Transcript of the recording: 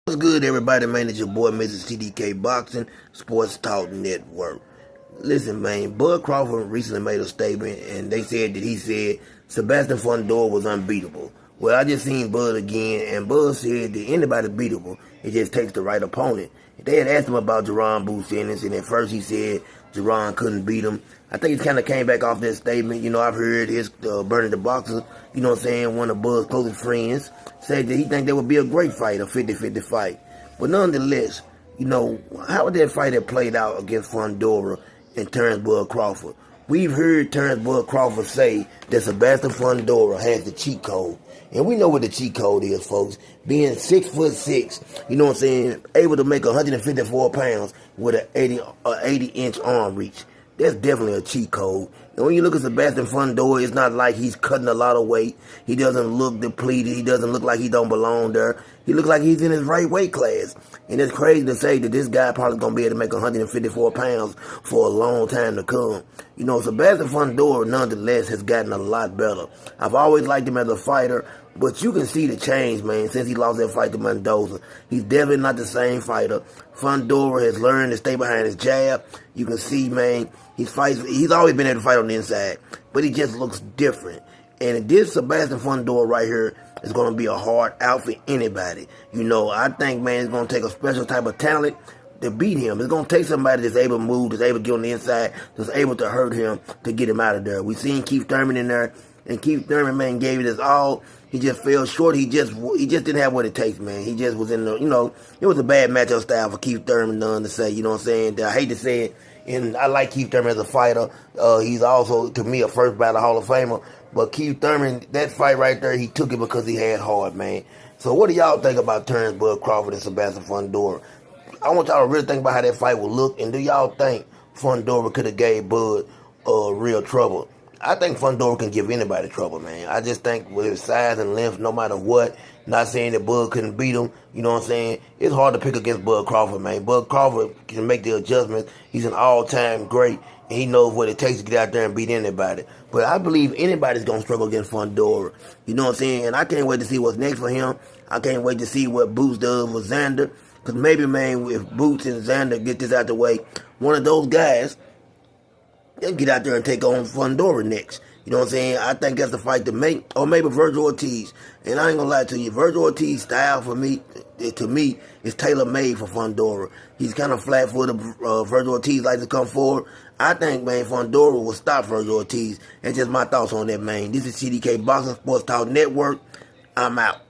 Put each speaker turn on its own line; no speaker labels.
What's good, everybody, man? It's your boy, Mr. CDK Boxing Sports Talk Network. Listen, man, Bud Crawford recently made a statement, and they said that he said Sebastian Fundora was unbeatable. Well, I just seen Bud again, and Bud said that anybody's beatable. It just takes the right opponent. They had asked him about Jerron Boots Ennis, and at first he said Jerron couldn't beat him. I think he kind of came back off that statement. You know, I've heard his Bernie the Boxer, you know what I'm saying, one of Bud's closest friends, said that he think that would be a great fight, a 50-50 fight. But nonetheless, you know, how would that fight have played out against Fundora and Terrence Bud Crawford? We've heard Terrence Bud Crawford say that Sebastian Fundora has the cheat code. And we know what the cheat code is, folks. Being 6'6", you know what I'm saying, able to make 154 pounds with an 80-inch arm reach. That's definitely a cheat code. And when you look at Sebastian Fundora, it's not like he's cutting a lot of weight. He doesn't look depleted. He doesn't look like he don't belong there. He looks like he's in his right weight class. And it's crazy to say that this guy probably going to be able to make 154 pounds for a long time to come. You know, Sebastian Fundora, nonetheless, has gotten a lot better. I've always liked him as a fighter, but you can see the change, man, since he lost that fight to Mendoza. He's definitely not the same fighter. Fundora has learned to stay behind his jab. You can see, man, he's always been able to fight on the inside, but he just looks different. And this Sebastian Fundora right here is going to be a hard out for anybody. You know, I think, man, it's going to take a special type of talent to beat him. It's going to take somebody that's able to move, that's able to get on the inside, that's able to hurt him to get him out of there. We've seen Keith Thurman in there, and Keith Thurman, man, gave it his all. He just fell short. He just didn't have what it takes, man. He just was in the, you know, it was a bad matchup style for Keith Thurman to say, you know what I'm saying? I hate to say it, and I like Keith Thurman as a fighter. He's also, to me, a first ballot Hall of Famer. But Keith Thurman, that fight right there, he took it because he had heart, man. So what do y'all think about Terrence Bud Crawford and Sebastian Fundora? I want y'all to really think about how that fight would look, and do y'all think Fundora could have gave Bud real trouble? I think Fundora can give anybody trouble, man. I just think with his size and length, no matter what, not saying that Bud couldn't beat him, you know what I'm saying? It's hard to pick against Bud Crawford, man. Bud Crawford can make the adjustments. He's an all-time great, and he knows what it takes to get out there and beat anybody. But I believe anybody's going to struggle against Fundora. You know what I'm saying? And I can't wait to see what's next for him. I can't wait to see what Boots does with Xander. Because maybe, man, if Boots and Xander get this out the way, one of those guys, they'll get out there and take on Fundora next. You know what I'm saying? I think that's the fight to make. Or maybe Virgil Ortiz. And I ain't going to lie to you. Virgil Ortiz's style for me, to me, is tailor-made for Fundora. He's kind of flat-footed. Virgil Ortiz likes to come forward. I think, man, Fundora will stop Virgil Ortiz. That's just my thoughts on that, man. This is CDK Boxing Sports Talk Network. I'm out.